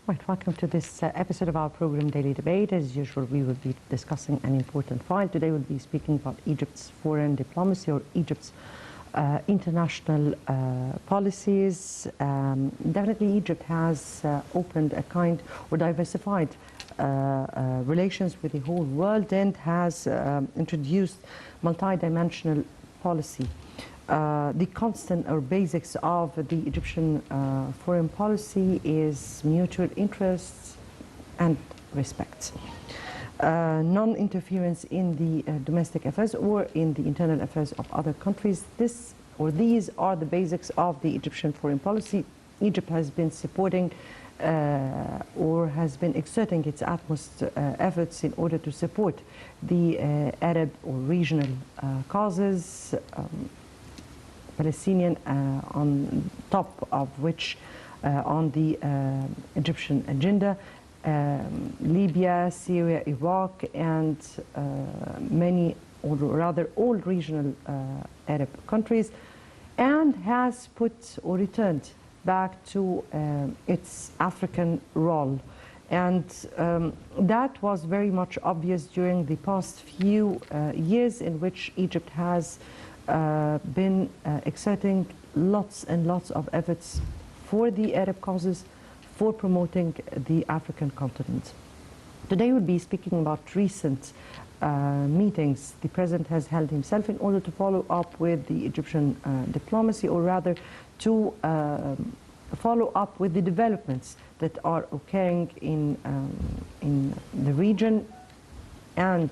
Right, welcome to this episode of our program Daily Debate. As usual, we will be discussing an important file. Today we'll be speaking about Egypt's foreign diplomacy or Egypt's international policies. Definitely Egypt has opened a kind or diversified relations with the whole world and has introduced multi-dimensional policy. The constant or basics of the Egyptian foreign policy is mutual interests and respect. Non-interference in the domestic affairs or in the internal affairs of other countries. These are the basics of the Egyptian foreign policy. Egypt has been supporting or has been exerting its utmost efforts in order to support the Arab or regional causes. Palestinian on top of which on the Egyptian agenda, Libya, Syria, Iraq, and many, or rather all regional Arab countries, and has put or returned back to its African role. And that was very much obvious during the past few years in which Egypt has been exerting lots and lots of efforts for the Arab causes, for promoting the African continent. Today we'll be speaking about recent meetings the President has held himself in order to follow up with the Egyptian diplomacy, or rather to follow up with the developments that are occurring in the region and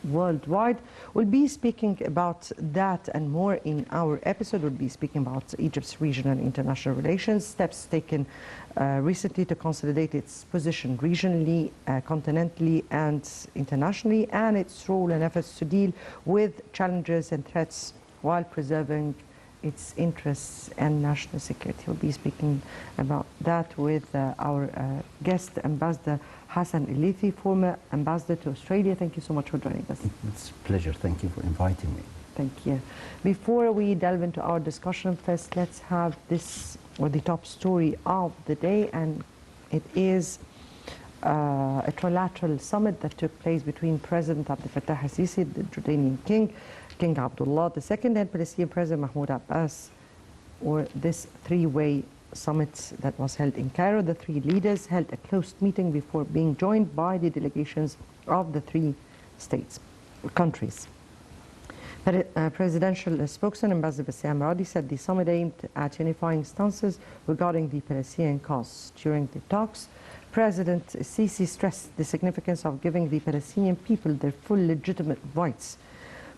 worldwide. We'll be speaking about that and more in our episode. We'll be speaking about Egypt's regional and international relations, steps taken recently to consolidate its position regionally, continentally, and internationally, and its role and efforts to deal with challenges and threats while preserving its interests and national security. We'll be speaking about that with our guest, Ambassador Hassan Leithy, former ambassador to Australia. Thank you so much for joining us. It's a pleasure. Thank you for inviting me. Thank you. Before we delve into our discussion, first let's have this, or the top story of the day, and it is a trilateral summit that took place between President Abdel Fattah al-Sisi, the Jordanian King Abdullah II, and Palestinian President Mahmoud Abbas, or this three-way summit that was held in Cairo. The three leaders held a closed meeting before being joined by the delegations of the three countries. Presidential spokesman Ambassador Bassam Radi said the summit aimed at unifying stances regarding the Palestinian cause. During the talks, President Sisi stressed the significance of giving the Palestinian people their full legitimate rights.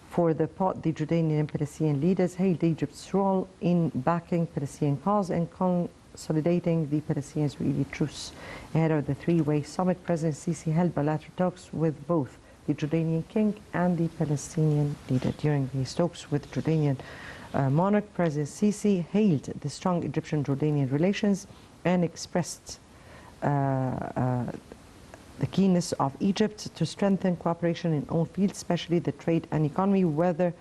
For the part, the Jordanian and Palestinian leaders hailed Egypt's role in backing Palestinian cause and consolidating the Palestinian-Israeli truce. Ahead of the three-way summit, President Sisi held bilateral talks with both the Jordanian king and the Palestinian leader. During these talks with Jordanian monarch, President Sisi hailed the strong Egyptian-Jordanian relations and expressed the keenness of Egypt to strengthen cooperation in all fields, especially the trade and economy, whether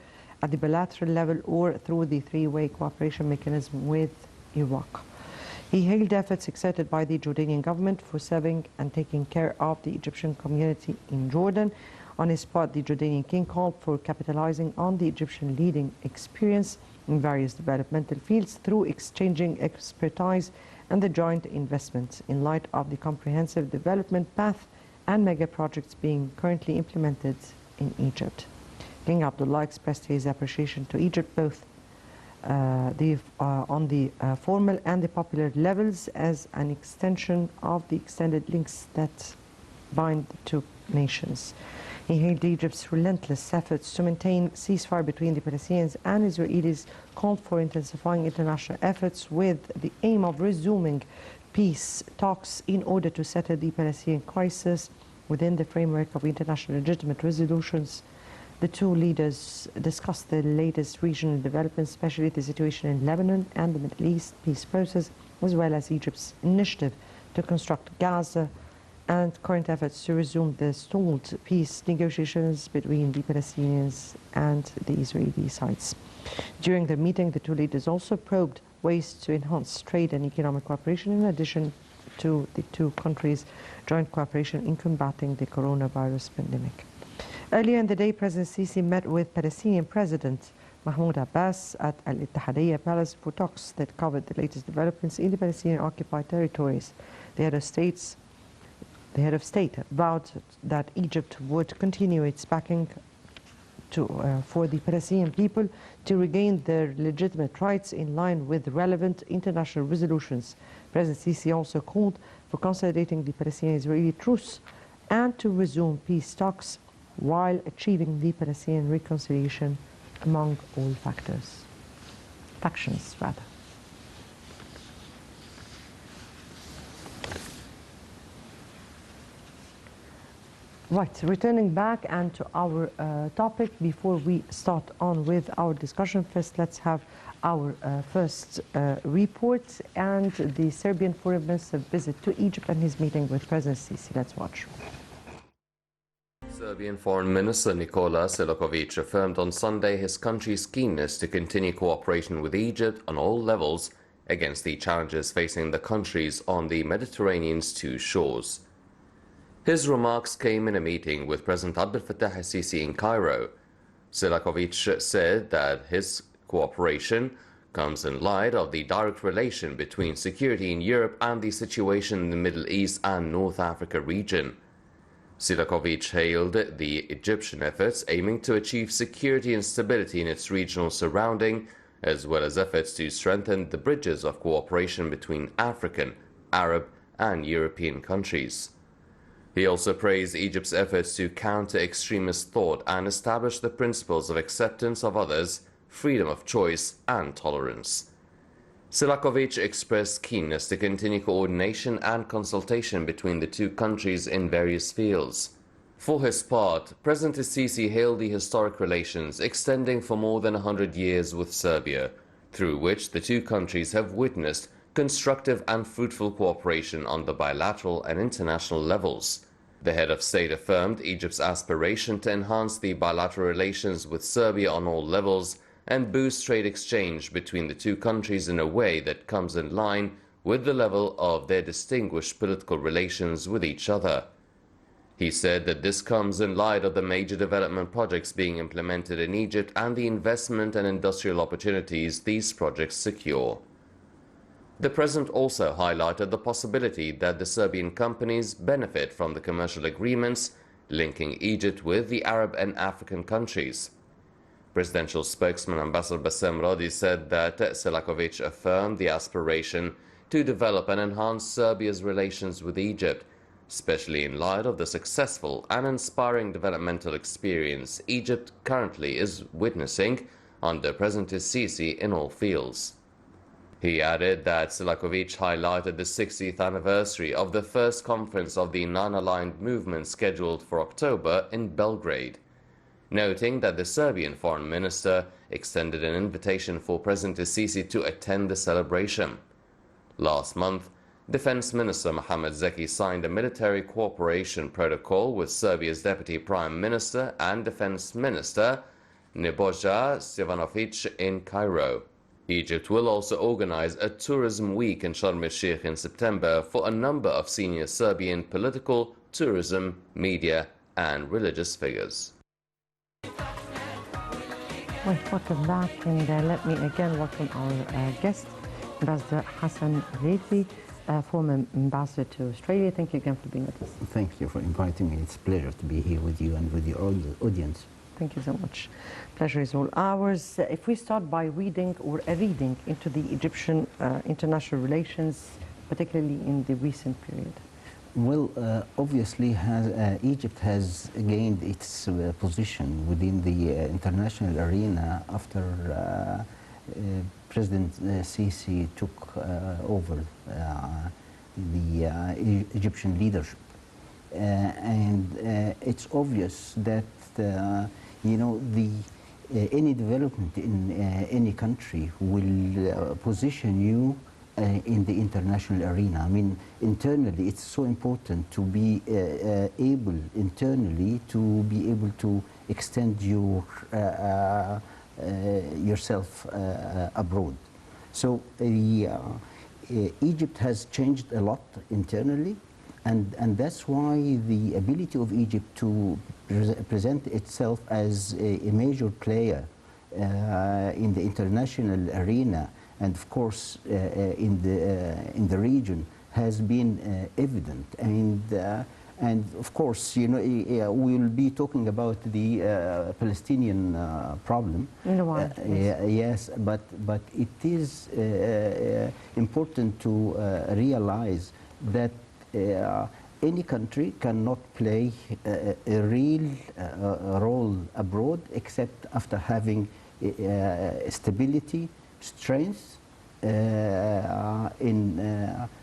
at the bilateral level or through the three-way cooperation mechanism with Iraq. He hailed efforts exerted by the Jordanian government for serving and taking care of the Egyptian community in Jordan. On his part, the Jordanian king called for capitalizing on the Egyptian leading experience in various developmental fields through exchanging expertise and the joint investments in light of the comprehensive development path and mega projects being currently implemented in Egypt. King Abdullah expressed his appreciation to Egypt both on the formal and the popular levels as an extension of the extended links that bind the two nations. He hailed Egypt's relentless efforts to maintain ceasefire between the Palestinians and Israelis, called for intensifying international efforts with the aim of resuming peace talks in order to settle the Palestinian crisis within the framework of international legitimate resolutions. The two leaders discussed the latest regional developments, especially the situation in Lebanon and the Middle East peace process, as well as Egypt's initiative to construct Gaza and current efforts to resume the stalled peace negotiations between the Palestinians and the Israeli sides. During the meeting, the two leaders also probed ways to enhance trade and economic cooperation in addition to the two countries' joint cooperation in combating the coronavirus pandemic. Earlier in the day, President Sisi met with Palestinian President Mahmoud Abbas at Al-Ittihadiyya Palace for talks that covered the latest developments in the Palestinian-occupied territories. The head of state vowed that Egypt would continue its backing for the Palestinian people to regain their legitimate rights in line with relevant international resolutions. President Sisi also called for consolidating the Palestinian-Israeli truce and to resume peace talks while achieving the Palestinian reconciliation among all factions. Right, returning back and to our topic, before we start on with our discussion, first let's have our first report and the Serbian Forum Minister's visit to Egypt and his meeting with President Sisi. Let's watch. Serbian Foreign Minister Nikola Selakovic affirmed on Sunday his country's keenness to continue cooperation with Egypt on all levels against the challenges facing the countries on the Mediterranean's two shores. His remarks came in a meeting with President Abdel Fattah al-Sisi in Cairo. Selakovic said that his cooperation comes in light of the direct relation between security in Europe and the situation in the Middle East and North Africa region. Selakovic hailed the Egyptian efforts aiming to achieve security and stability in its regional surrounding, as well as efforts to strengthen the bridges of cooperation between African, Arab, and European countries. He also praised Egypt's efforts to counter extremist thought and establish the principles of acceptance of others, freedom of choice, and tolerance. Selakovic expressed keenness to continue coordination and consultation between the two countries in various fields. For his part, President Sisi hailed the historic relations extending for more than 100 years with Serbia, through which the two countries have witnessed constructive and fruitful cooperation on the bilateral and international levels. The head of state affirmed Egypt's aspiration to enhance the bilateral relations with Serbia on all levels and boost trade exchange between the two countries in a way that comes in line with the level of their distinguished political relations with each other. He said that this comes in light of the major development projects being implemented in Egypt and the investment and industrial opportunities these projects secure. The president also highlighted the possibility that the Serbian companies benefit from the commercial agreements linking Egypt with the Arab and African countries. Presidential spokesman Ambassador Bassem Radi said that Selakovic affirmed the aspiration to develop and enhance Serbia's relations with Egypt, especially in light of the successful and inspiring developmental experience Egypt currently is witnessing under President Sisi in all fields. He added that Selakovic highlighted the 60th anniversary of the first conference of the non-aligned movement scheduled for October in Belgrade, noting that the Serbian foreign minister extended an invitation for President Sisi to attend the celebration. Last month, Defense Minister Mohamed Zeki signed a military cooperation protocol with Serbia's Deputy Prime Minister and Defense Minister Nebojsa Stevanovic in Cairo. Egypt will also organize a tourism week in Sharm el-Sheikh in September for a number of senior Serbian political, tourism, media, and religious figures. Well, welcome back, and let me again welcome our guest, Ambassador Hassan Leithy, former ambassador to Australia. Thank you again for being with us. Thank you for inviting me. It's a pleasure to be here with you and with your audience. Thank you so much. Pleasure is all ours. If we start by reading into the Egyptian international relations, particularly in the recent period. Well, obviously, Egypt has gained its position within the international arena after President Sisi took over the Egyptian leadership. And it's obvious that any development in any country will position you in the international arena. I mean, internally, it's so important to be able internally to be able to extend yourself abroad. So Egypt has changed a lot internally, and that's why the ability of Egypt to present itself as a major player in the international arena, and of course in the region, has been evident. And of course, you know, we'll be talking about the Palestinian problem in a while. yes, but it is important to realize that any country cannot play a real role abroad except after having stability, strength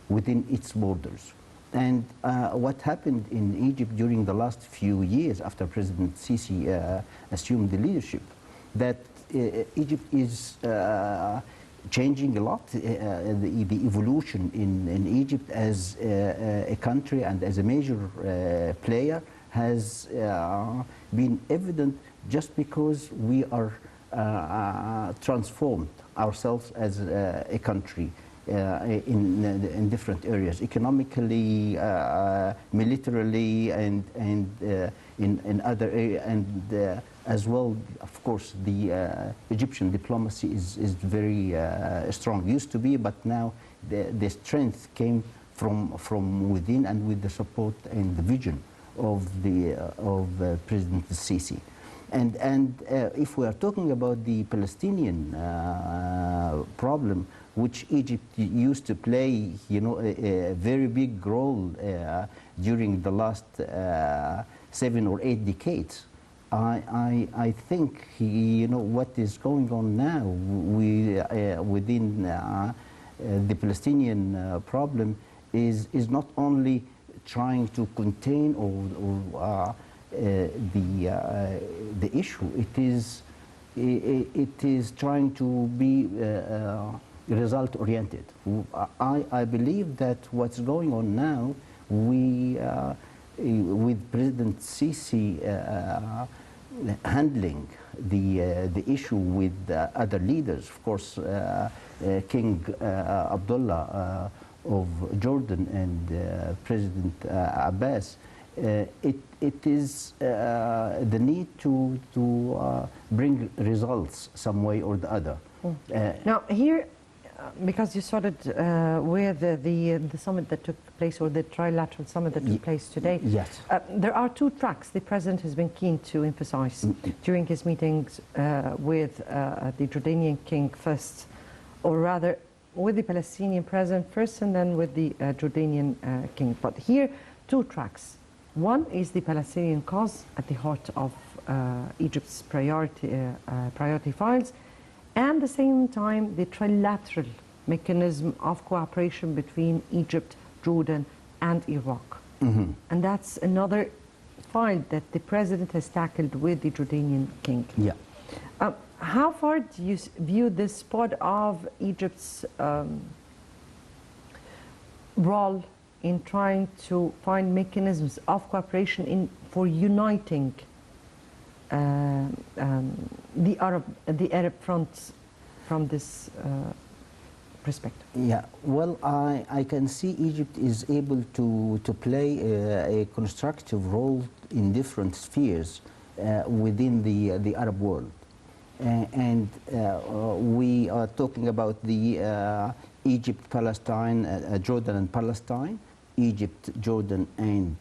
within its borders. And what happened in Egypt during the last few years after President Sisi assumed the leadership, that Egypt is changing a lot. The evolution in Egypt as a country and as a major player has been evident just because we are transformed ourselves as a country in different areas, economically, militarily, and in other areas, and as well, of course, the Egyptian diplomacy is very strong. Used to be, but now the strength came from within, and with the support and the vision of President Sisi. And if we are talking about the Palestinian problem, which Egypt used to play, you know, a very big role during the last 7 or 8 decades, I think, you know, what is going on now within the Palestinian problem is not only trying to contain or the issue. It is trying to be result oriented. I believe that what's going on now, with President Sisi handling the issue with other leaders, of course, King Abdullah of Jordan and President Abbas, it is the need to bring results some way or the other. Now here, because you started with the summit that took place, or the trilateral summit that took place today. Yes. There are 2 tracks the President has been keen to emphasize during his meetings with the Jordanian King first, or rather with the Palestinian President first, and then with the Jordanian King. But here, 2 tracks. One is the Palestinian cause at the heart of Egypt's priority files, and at the same time the trilateral mechanism of cooperation between Egypt, Jordan and Iraq. Mm-hmm. And that's another file that the President has tackled with the Jordanian King. Yeah. How far do you view this part of Egypt's role in trying to find mechanisms of cooperation for uniting the Arab front from this perspective? Yeah, well, I can see Egypt is able to play a constructive role in different spheres within the Arab world. And we are talking about the Egypt, Palestine, Jordan and Palestine, Egypt, Jordan and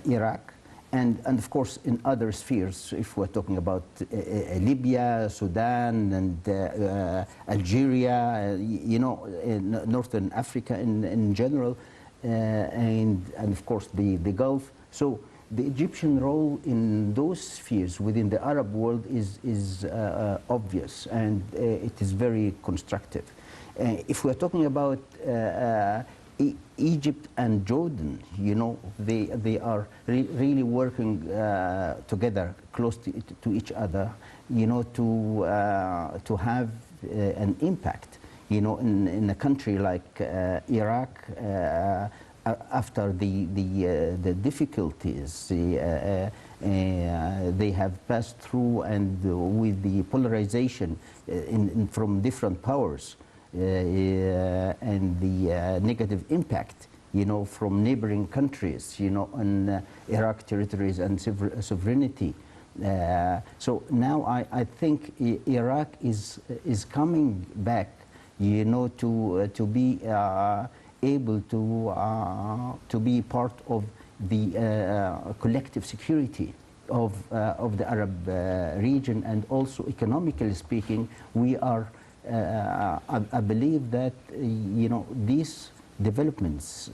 Iraq. And of course, in other spheres, if we're talking about Libya, Sudan, and Algeria, you know, Northern Africa in general, and of course the Gulf. So the Egyptian role in those spheres within the Arab world is obvious, and it is very constructive. If we're talking about Egypt and Jordan, you know, they are really working together, close to each other, you know, to have an impact, you know, in a country like Iraq, after the difficulties they have passed through, and with the polarization from different powers. and the negative impact, from neighboring countries, on Iraq territories and sovereignty. So now I think Iraq is coming back, to be able to be part of the collective security of the Arab region, and also economically speaking, we are. I believe that these developments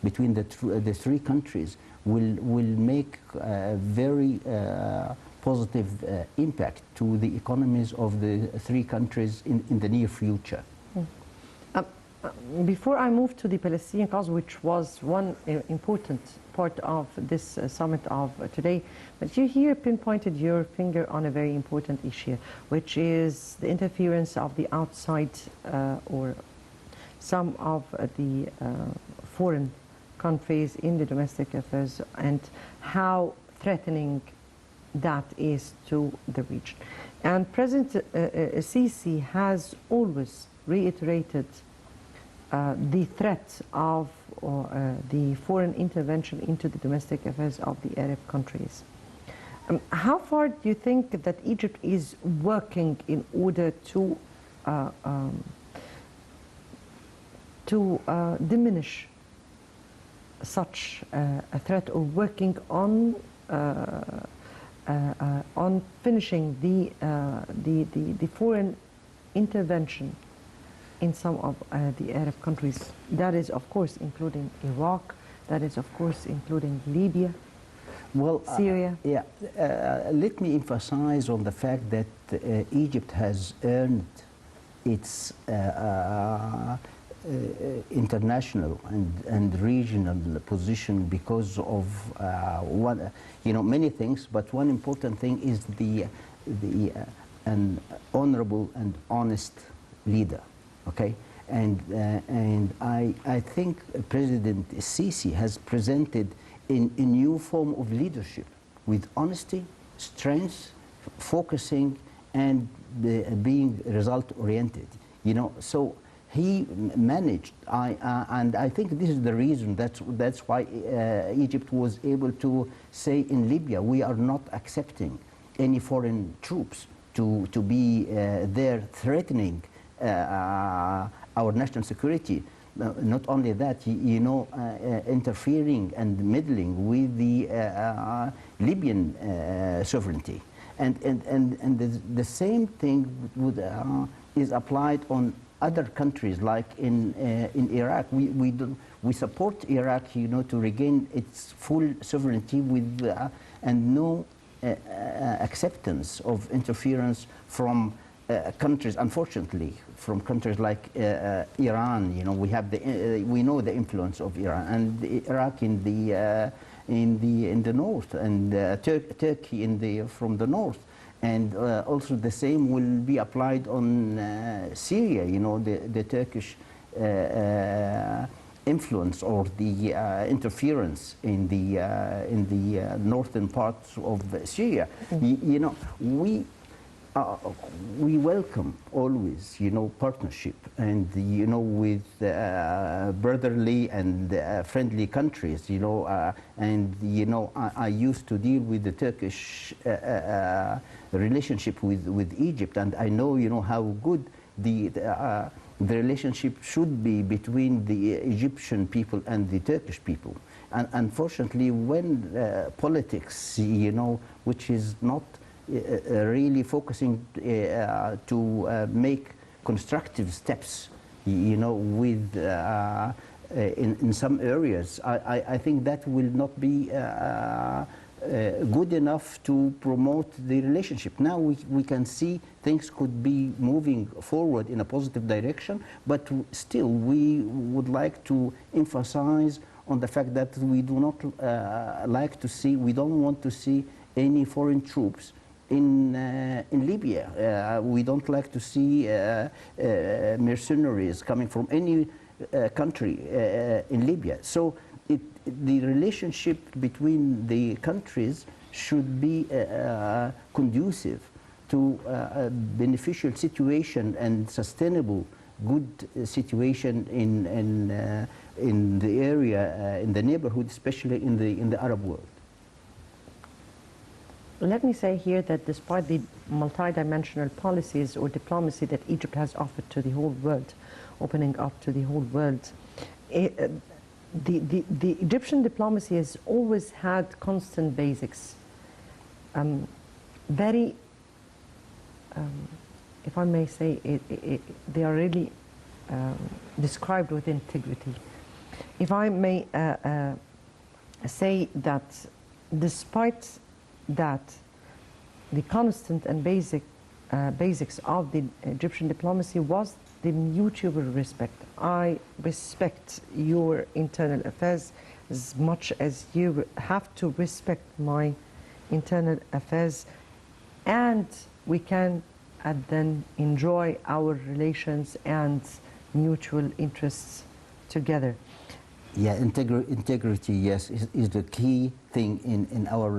between the three countries will make a very positive impact to the economies of the three countries in the near future. Before I move to the Palestinian cause, which was one important part of this summit of today, but you here pinpointed your finger on a very important issue, which is the interference of the outside or some of the foreign countries in the domestic affairs, and how threatening that is to the region. And President Sisi has always reiterated the threat of the foreign intervention into the domestic affairs of the Arab countries. How far do you think that Egypt is working in order to diminish such a threat, or working on finishing the foreign intervention in some of the Arab countries? That is, of course, including Iraq. That is, of course, including Libya, Syria. Let me emphasize on the fact that Egypt has earned its international and regional position because of many things, but one important thing is an honorable and honest leader. Okay, and I think President Sisi has presented a new form of leadership with honesty, strength, focusing, and being result-oriented. So he managed, and I think this is the reason that's why Egypt was able to say in Libya, we are not accepting any foreign troops to be there threatening our national security. Not only that, interfering and meddling with the Libyan sovereignty, and the same thing is applied on other countries, like in Iraq. We support Iraq, to regain its full sovereignty with and no acceptance of interference from countries, unfortunately, from countries like Iran. We know the influence of Iran, and Iraq in the north, and Turkey from the north, and also the same will be applied on Syria. The Turkish influence or the interference in the northern parts of Syria. We welcome always, partnership, and with brotherly and friendly countries, and I used to deal with the Turkish relationship with Egypt, and I know how good the relationship should be between the Egyptian people and the Turkish people. And unfortunately, when politics, which is not really focusing to make constructive steps, with in some areas, I think that will not be good enough to promote the relationship. Now we can see things could be moving forward in a positive direction, but still we would like to emphasize on the fact that we do not we don't want to see any foreign troops in Libya. We don't like to see mercenaries coming from any country in Libya. So the relationship between the countries should be conducive to a beneficial situation and sustainable good situation in the area, in the neighborhood, especially in the Arab world. Let me say here that despite the multidimensional policies or diplomacy that Egypt has offered to the whole world, opening up to the whole world, the Egyptian diplomacy has always had constant basics. Very, if I may say, they are really described with integrity. If I may say that despite that, the constant and basics of the Egyptian diplomacy was the mutual respect. I respect your internal affairs as much as you have to respect my internal affairs, and we can then enjoy our relations and mutual interests together. Yeah, integrity, yes, is the key thing in our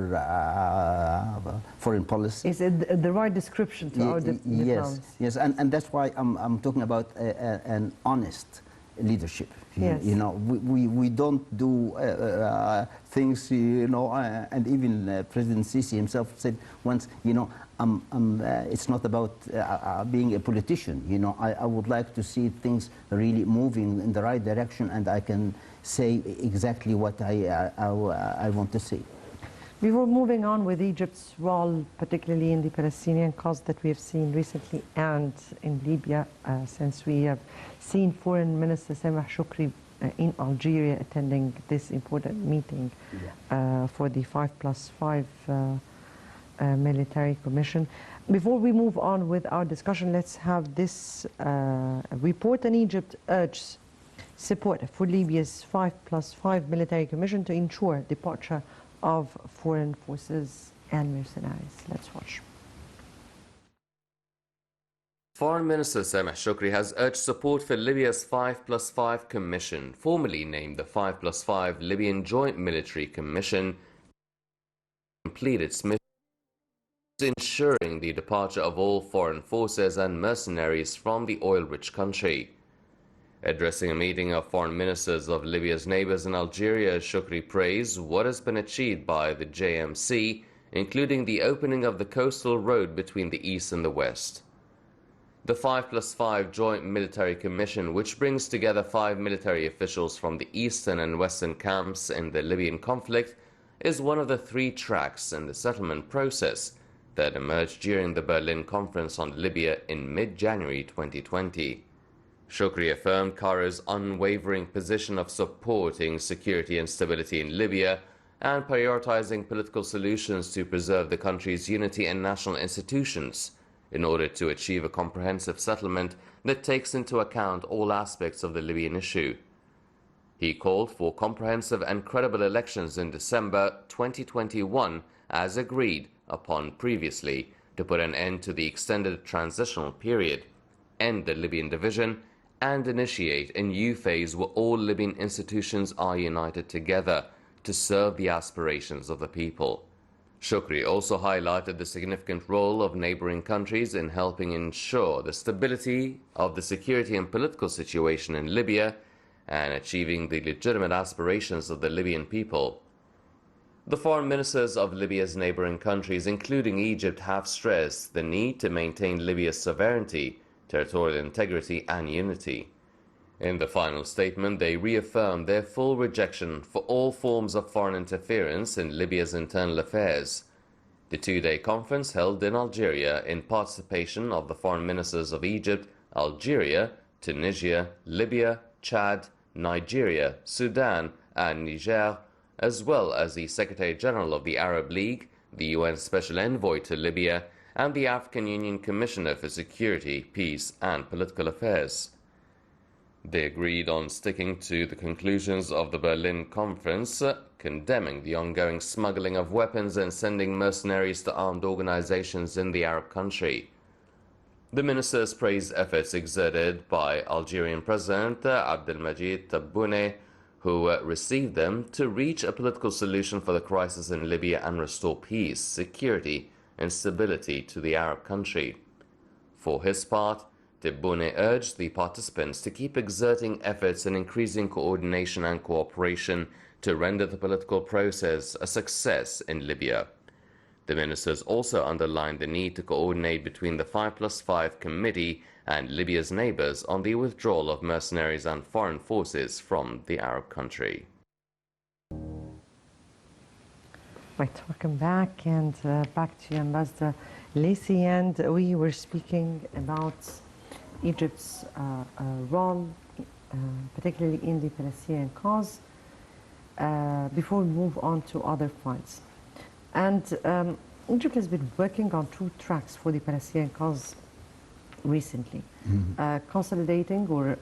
foreign policy. Is it the right description to our diplomacy? Yes, and that's why I'm talking about an honest leadership. Yes. You know, we don't do things, you know, and even President Sisi himself said once, you know, it's not about being a politician. You know, I would like to see things really moving in the right direction, and I can say exactly what I want to say. Before moving on with Egypt's role, particularly in the Palestinian cause that we have seen recently and in Libya, since we have seen Foreign Minister Sameh Shoukry in Algeria attending this important meeting for the 5+5 military commission. Before we move on with our discussion, let's have this report. And Egypt urges support for Libya's 5+5 military commission to ensure departure of foreign forces and mercenaries. Let's watch. Foreign Minister Sameh Shoukry has urged support for Libya's 5+5 Commission, formerly named the 5+5 Libyan Joint Military Commission, to complete its mission, ensuring the departure of all foreign forces and mercenaries from the oil-rich country. Addressing a meeting of foreign ministers of Libya's neighbors in Algeria, Shoukry praised what has been achieved by the JMC, including the opening of the coastal road between the east and the west. The 5+5 Joint Military Commission, which brings together 5 military officials from the eastern and western camps in the Libyan conflict, is one of the 3 tracks in the settlement process that emerged during the Berlin Conference on Libya in mid-January 2020. Shoukry affirmed Caira's unwavering position of supporting security and stability in Libya and prioritizing political solutions to preserve the country's unity and national institutions in order to achieve a comprehensive settlement that takes into account all aspects of the Libyan issue. He called for comprehensive and credible elections in December 2021 as agreed upon previously to put an end to the extended transitional period, end the Libyan division, and initiate a new phase where all Libyan institutions are united together to serve the aspirations of the people. Shoukry also highlighted the significant role of neighboring countries in helping ensure the stability of the security and political situation in Libya and achieving the legitimate aspirations of the Libyan people. The foreign ministers of Libya's neighboring countries, including Egypt, have stressed the need to maintain Libya's sovereignty, territorial integrity and unity. In the final statement, they reaffirmed their full rejection for all forms of foreign interference in Libya's internal affairs. The 2-day conference held in Algeria in participation of the foreign ministers of Egypt, Algeria, Tunisia, Libya, Chad, Nigeria, Sudan and Niger, as well as the Secretary General of the Arab League, the UN Special Envoy to Libya, and the African Union Commissioner for Security, Peace and Political Affairs. They agreed on sticking to the conclusions of the Berlin Conference, condemning the ongoing smuggling of weapons and sending mercenaries to armed organizations in the Arab country. The ministers praised efforts exerted by Algerian President Abdelmajid Tebboune, who received them, to reach a political solution for the crisis in Libya and restore peace, security and stability to the Arab country. For his part, Tebboune urged the participants to keep exerting efforts and increasing coordination and cooperation to render the political process a success in Libya. The ministers also underlined the need to coordinate between the 5+5 committee and Libya's neighbors on the withdrawal of mercenaries and foreign forces from the Arab country. Right, welcome back, and back to you, Ambassador Leithy. And we were speaking about Egypt's role, particularly in the Palestinian cause, before we move on to other points. And Egypt has been working on two tracks for the Palestinian cause recently, consolidating or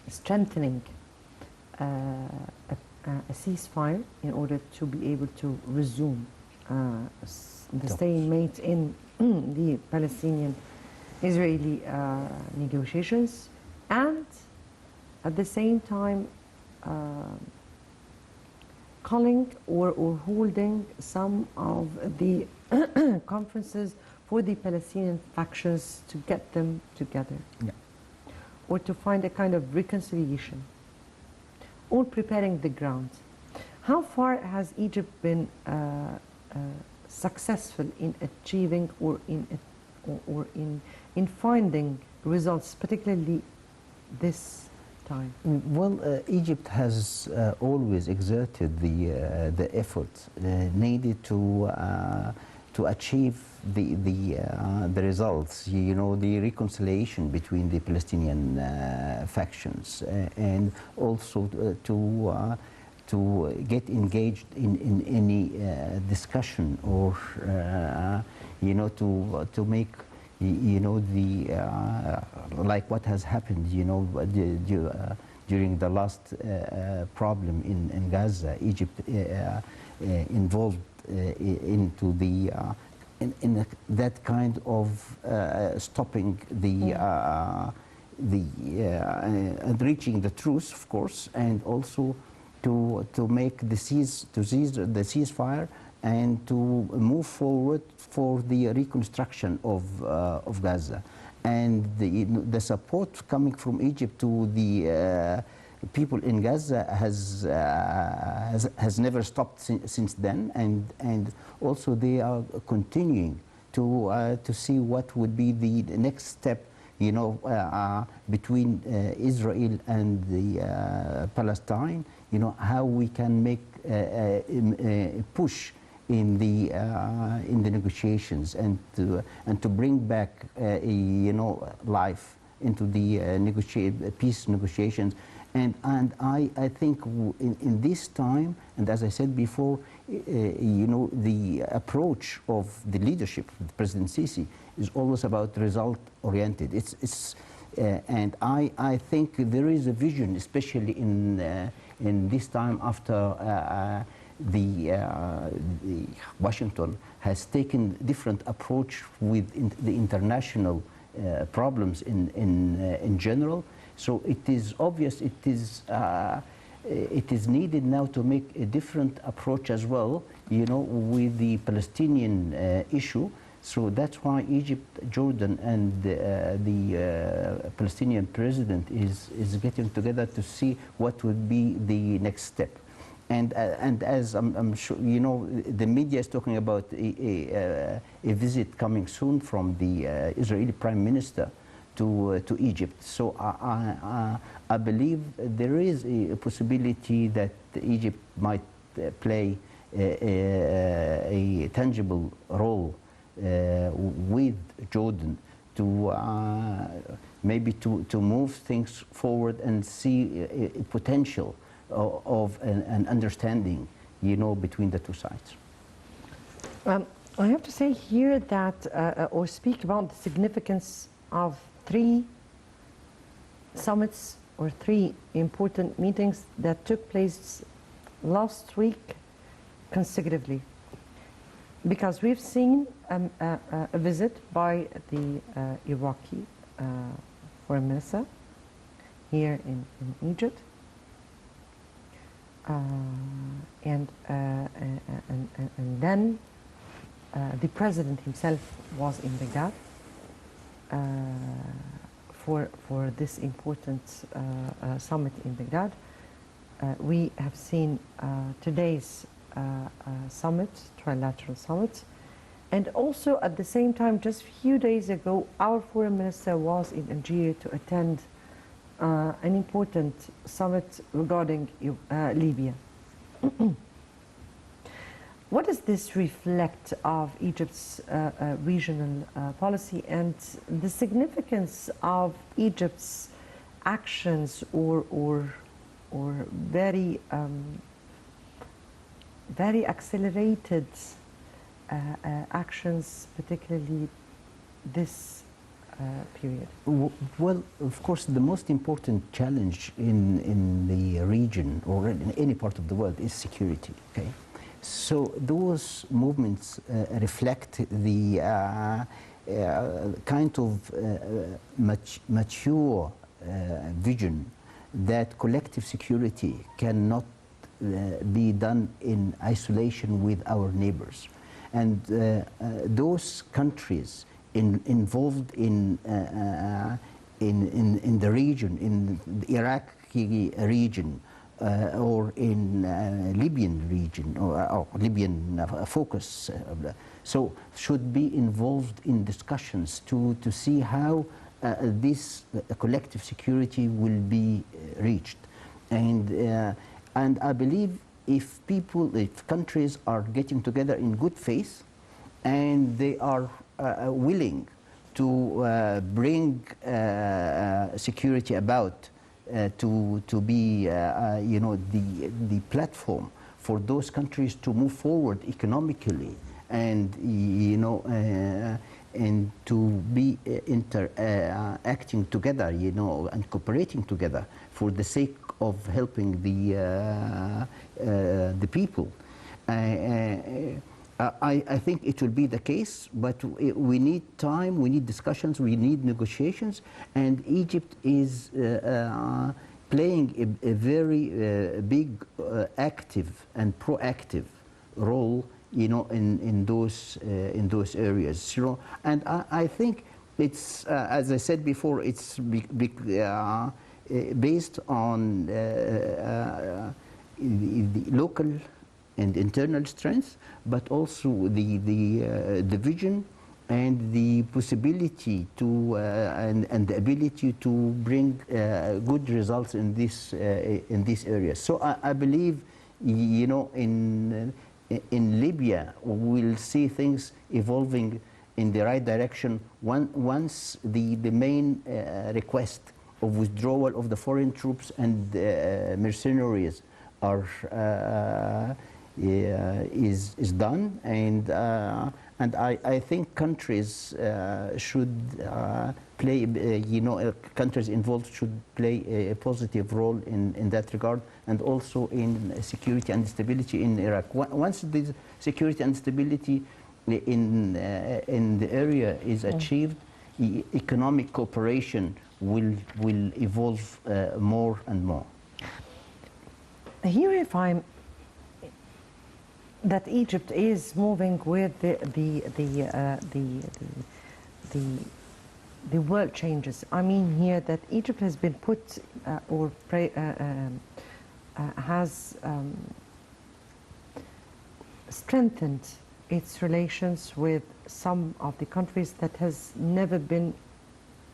strengthening a ceasefire in order to be able to resume the stalemate in the Palestinian-Israeli negotiations, and at the same time calling or holding some of the conferences for the Palestinian factions to get them together, or to find a kind of reconciliation, or preparing the ground. How far has Egypt been successful in achieving or in finding results, particularly this time? Well, Egypt has always exerted the effort needed to achieve the results, you know, the reconciliation between the Palestinian factions, and also to get engaged in any discussion, or you know, to make, you know, the like what has happened, you know, during the last problem in Gaza. Egypt involved into the in that kind of stopping and reaching the truth, of course, and also to make the ceasefire and to move forward for the reconstruction of Gaza. And the support coming from Egypt to the people in Gaza has never stopped since then, and also they are continuing to see what would be the next step, you know, between Israel and the Palestine. You know, how we can make a push in the negotiations, and to bring back you know, life into the peace negotiations. And I think in this time, and as I said before, you know, the approach of the leadership of President Sisi is always about result oriented. And I think there is a vision, especially in this time after the Washington has taken different approach with the international problems in general. So it is obvious it is needed now to make a different approach as well, you know, with the Palestinian issue. So that's why Egypt, Jordan, and the Palestinian president is getting together to see what would be the next step. And as I'm sure you know, the media is talking about a visit coming soon from the Israeli Prime Minister to Egypt. So I believe there is a possibility that Egypt might play a tangible role with Jordan to maybe to move things forward and see a potential of an understanding, you know, between the two sides. I have to say here that, or speak about the significance of 3 summits or 3 important meetings that took place last week consecutively. Because we've seen a visit by the Iraqi foreign minister here in Egypt, and then the president himself was in Baghdad, for this important summit in Baghdad. We have seen today's summit, trilateral summit, and also at the same time, just a few days ago, our foreign minister was in Algeria to attend an important summit regarding Libya. What does this reflect of Egypt's regional policy and the significance of Egypt's actions or very very accelerated actions, particularly this period? Well, of course, the most important challenge in the region or in any part of the world is security. Okay, so those movements reflect the kind of mature vision that collective security cannot be done in isolation with our neighbors. And those countries involved in the region, in the Iraqi region, or in Libyan region, or Libyan focus, so should be involved in discussions to see how this collective security will be reached. And I believe if countries are getting together in good faith and they are willing to bring security about, to be the platform for those countries to move forward economically and and to be acting together, and cooperating together for the sake of helping the people. I think it will be the case, but we need time, we need discussions, we need negotiations, and Egypt is playing a very big, active and proactive role, in those areas. And I think it's, as I said before, it's based on the local and internal strength, but also the vision and the possibility to and the ability to bring good results in this area. So I believe, in Libya we'll see things evolving in the right direction once the main request of withdrawal of the foreign troops and is done, and I think countries should play, countries involved should play a positive role in that regard, and also in security and stability in Iraq. Once the security and stability in the area is achieved, economic cooperation will evolve more and more. Here, if I'm that Egypt is moving with the world changes. I mean here that Egypt has been put has strengthened its relations with some of the countries that has never been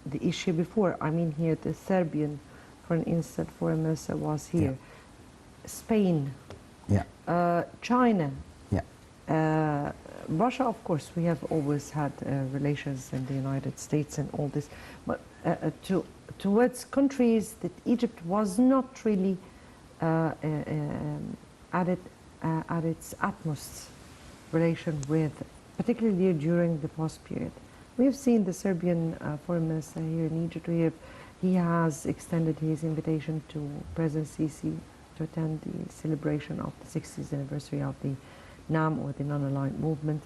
the issue before. I mean here the Serbian, for instance, foreign minister was here. Yeah. Spain, China, Russia, of course, we have always had relations in the United States and all this, but towards countries that Egypt was not really at its utmost relation with, particularly during the past period. We have seen the Serbian foreign minister here in Egypt. He has extended his invitation to President Sisi to attend the celebration of the 60th anniversary of the NAM, or the Non-Aligned Movement.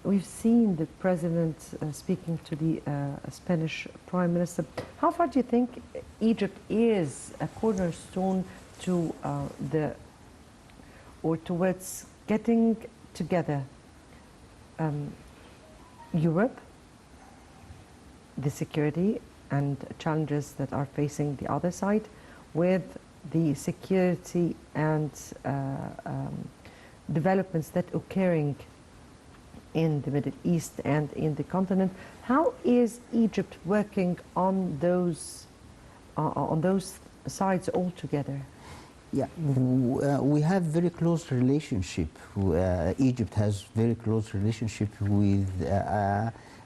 We've seen the President speaking to the Spanish Prime Minister. How far do you think Egypt is a cornerstone to towards getting together Europe, the security and challenges that are facing the other side with the security and developments that are occurring in the Middle East and in the continent. How is Egypt working on those sides altogether? Yeah, we have very close relationship. Egypt has very close relationship with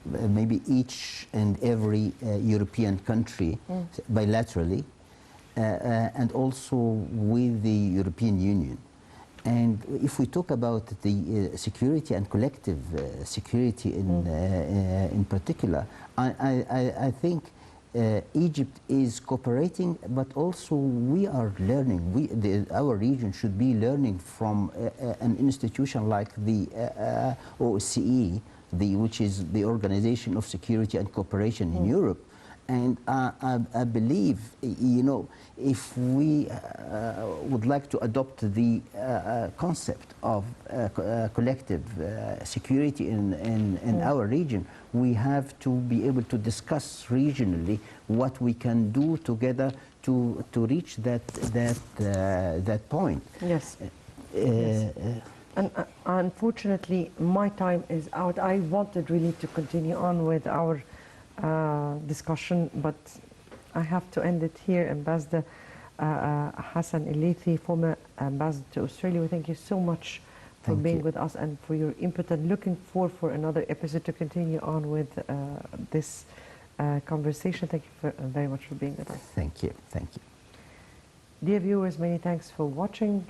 maybe each and every European country bilaterally, and also with the European Union. And if we talk about the security and collective security in particular, I think Egypt is cooperating, but also we are learning. Our region should be learning from an institution like the OSCE, which is the Organization of Security and Cooperation in Europe. And I believe, you know, if we would like to adopt the concept of collective security in our region, we have to be able to discuss regionally what we can do together to reach that point. Yes. Yes. And unfortunately, my time is out. I wanted really to continue on with our discussion, but I have to end it here. Ambassador Hassan Leithy, former ambassador to Australia, we thank you so much for being with us and for your input, and looking forward for another episode to continue on with this conversation. Thank you very much for being with us. Thank you. Thank you. Dear viewers, many thanks for watching.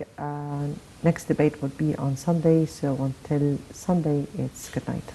Next debate will be on Sunday, so until Sunday, it's good night.